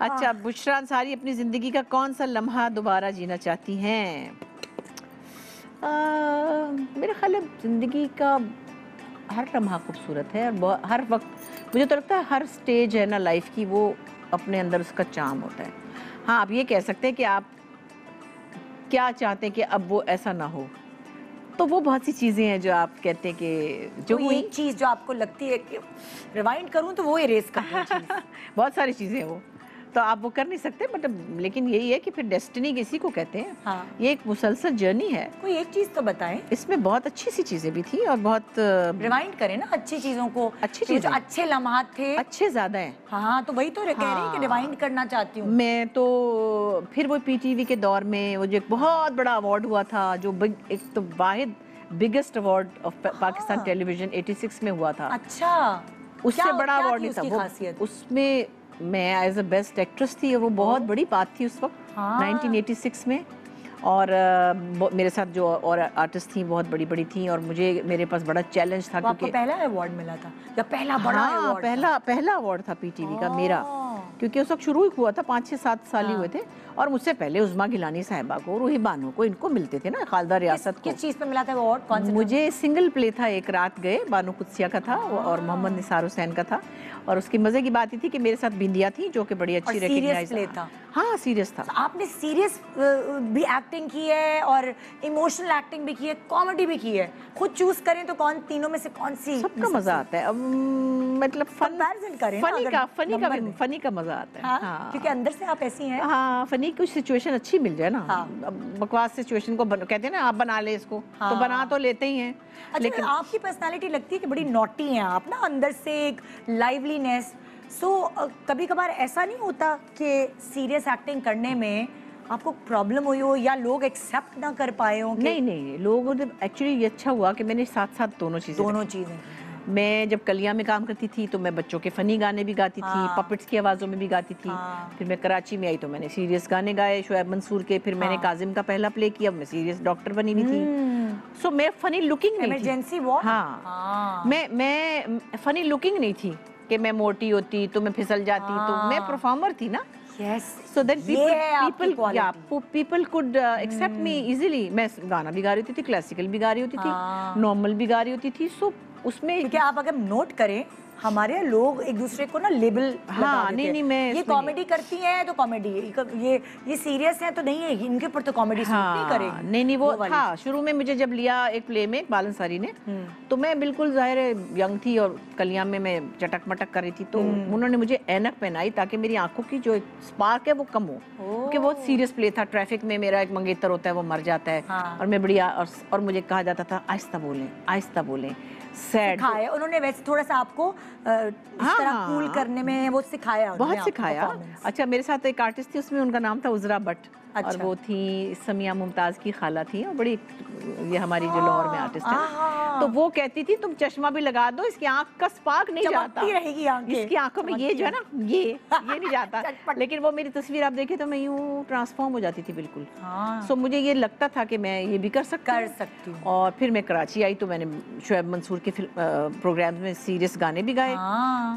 अच्छा, बुशरा अंसारी अपनी ज़िंदगी का कौन सा लम्हा दोबारा जीना चाहती हैं? मेरे ख्याल है ज़िंदगी का हर लम्हा खूबसूरत है और हर वक्त मुझे तो लगता है हर स्टेज है ना लाइफ की, वो अपने अंदर उसका चार्म होता है। हाँ, आप ये कह सकते हैं कि आप क्या चाहते हैं कि अब वो ऐसा ना हो, तो वो बहुत सी चीज़ें हैं जो आप कहते हैं कि जो कोई एक चीज़ जो आपको लगती है कि रिवाइंड करूं तो वो इरेज कर दूं। बहुत सारी चीज़ें हैं वो, तो आप वो कर नहीं सकते, मतलब लेकिन यही है कि फिर डेस्टिनी किसी को कहते हैं। हाँ। ये एक मुसलसल जर्नी है। कोई एक चीज़ तो बताएं। इसमें बहुत अच्छी सी चीज़ें भी थी और बहुत रिवाइंड करें ना अच्छी चीज़ों को, अच्छी जो चीज़ें, अच्छे लम्हात थे, अच्छे ज़्यादा हैं। हाँ तो वही तो कह रही हैं कि रिवाइंड करना चाहती हूँ मैं तो फिर वो पीटीवी के दौर में वो जो एक बहुत बड़ा अवार्ड हुआ था, जो एक तो वाहिद biggest award of Pakistan television 86 में हुआ था। अच्छा, उससे बड़ा अवार्ड नहीं था वो, खासियत उसमें मैं एज अ बेस्ट एक्ट्रेस थी और वो बहुत बड़ी बात थी उस वक्त, 1986 में। और मेरे साथ जो और आर्टिस्ट थी बहुत बड़ी बड़ी थी और मेरे पास बड़ा चैलेंज था, क्योंकि पहला अवार्ड मिला था या पहला बड़ा अवार्ड? पहला अवार्ड था पीटीवी का मेरा, क्योंकि उस वक्त शुरू ही हुआ था, 5-6-7 साल ही हुए थे। और मुझसे पहले उज़मा गिलानी साहिबा को, रूही बानो को, इनको मिलते थे ना, खालदा रियासत को। किस चीज़ पे मिला था वो अवार्ड? कौन सा? मुझे सिंगल प्ले था, एक रात गए, बानो कुत्सिया का था और मोहम्मद निसार हुसैन का था। और उसकी मजे की बात ये थी कि मेरे साथ बिंदिया थी जो कि बड़ी अच्छी रिकॉग्नाइज प्ले था। हाँ, सीरियस था। आपने सीरियस भी एक्टिंग की है और इमोशनल एक्टिंग भी की है, कॉमेडी भी की है। खुद चूज करें तो कौन तीनों में से कौन सी? सबका मजा आता है, मतलब कंपैरिजन करें, फनी का मजा आता है। हाँ, क्योंकि अंदर से आप ऐसी हैं। हाँ, फनी कुछ सिचुएशन अच्छी मिल जाए ना। बकवास सिचुएशन को कहते हैं ना, आप बना ले इसको, तो बना तो लेते ही हैं। लेकिन आपकी पर्सनालिटी लगती है कि बड़ी नॉटी हैं आप ना, अंदर से एक लाइवलीनेस। सो कभी कभार ऐसा नहीं होता कि सीरियस एक्टिंग करने में आपको प्रॉब्लम हुई हो या लोग एक्सेप्ट ना कर पाए हो? नहीं, लोगों ने एक्चुअली ये अच्छा हुआ कि मैंने साथ साथ दोनों चीज़ें। मैं जब कलिया में काम करती थी तो मैं बच्चों के फनी गाने भी गाती थी, पपेट्स की आवाज़ों में भी गाती थी। फिर मैं कराची में आई तो मैंने सीरियस गाने गाए शुएब मंसूर के। फिर मैंने काजिम का पहला प्ले किया, मैं सीरियस डॉक्टर बनी हुई थी। सो मैं फनी लुकिंग नहीं थी। हाँ, मैं फनी लुकिंग नहीं थी कि मैं मोटी होती तो मैं फिसल जाती, तो मैं परफॉर्मर थी ना। Yes. So then people could accept me easily. मैं गाना भी गा रही होती थी, क्लासिकल भी गा रही होती थी, नॉर्मल भी गा रही होती थी। सो उसमें क्योंकि आप अगर नोट करें, हमारे लोग एक दूसरे को ना लेबल लगा देते हैं। नहीं, मैं ये कॉमेडी करती हैं तो कॉमेडी, ये सीरियस है तो नहीं है, इनके ऊपर तो कॉमेडी सूट नहीं करेगी। नहीं, वो था शुरू में। मुझे जब लिया एक प्ले में बाल अंसारी ने, तो मैं बिल्कुल जाहिर है यंग थी और कलिया में मैं चटक मटक कर रही थी, तो उन्होंने मुझे ऐनक पहनाई ताकि मेरी आंखों की जो स्पार्क है वो कम हो, क्योंकि बहुत सीरियस प्ले था। ट्रैफिक में मेरा एक मंगेतर होता है, वो मर जाता है और मैं बढ़िया, और मुझे कहा जाता था आहिस्ता बोलें, सैड। सिखाया उन्होंने वैसे थोड़ा सा आपको इस तरह कूल करने में वो सिखाया, बहुत सिखाया। अच्छा, मेरे साथ एक आर्टिस्ट थी, उसमें उनका नाम था उजरा भट्ट। अच्छा। और वो थी समिया मुमताज की खाला थी, और बड़ी ये हमारी जो लाहौर में आर्टिस्ट है, तो वो कहती थी तुम चश्मा भी लगा दो, इसकी आंख का स्पार्क नहीं जाता, रहेगी आंखें, इसकी आंखों में ये जो है ना ये नहीं जाता। लेकिन वो मेरी तस्वीर आप देखे तो मैं यूं ट्रांसफॉर्म हो जाती थी बिल्कुल। सो मुझे ये लगता था कि मैं ये भी कर सकती हूँ। और फिर मैं कराची आई तो मैंने शुएब मंसूर के प्रोग्राम्स में सीरियस गाने भी गाए,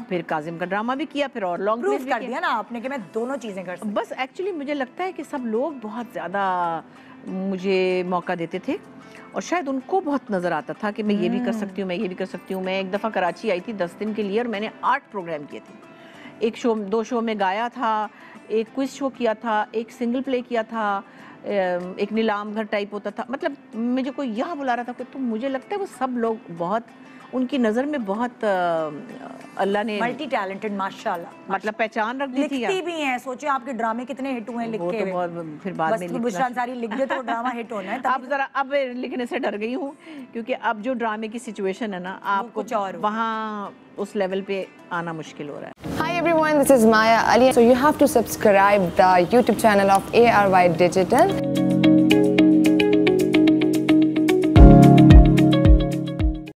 फिर काजिम का ड्रामा भी किया, फिर और लॉन्ग प्रूफ कर दिया ना आपने कि मैं दोनों चीजें कर सकती हूँ। बस एक्चुअली मुझे लगता है कि सब लोग बहुत ज़्यादा मुझे मौका देते थे और शायद उनको बहुत नज़र आता था कि मैं ये भी कर सकती हूँ, मैं ये भी कर सकती हूँ। मैं एक दफ़ा कराची आई थी 10 दिन के लिए और मैंने 8 प्रोग्राम किए थे। 2 शो में गाया था, एक क्विज शो किया था, एक सिंगल प्ले किया था, एक नीलाम घर टाइप होता था। मतलब मुझे कोई यहाँ बुला रहा था, तो मुझे लगता है वो सब लोग बहुत, उनकी नज़र में बहुत अल्लाह ने मल्टी टैलेंटेड माशाल्लाह, मतलब पहचान रख दी थी। लिखती भी हैं, सोचे आपके ड्रामे कितने हिट हुए हैं लिख के। तो फिर बाद में बुशरा अंसारी लिख दे तो ड्रामा हिट होना है। अब लिखने से डर गई हूँ, क्योंकि अब जो ड्रामे की सिचुएशन है ना, आपको वहाँ उस लेवल पे आना मुश्किल हो रहा है। Hi everyone, this is Maya Ali. So you have to subscribe the YouTube channel of ARY Digital.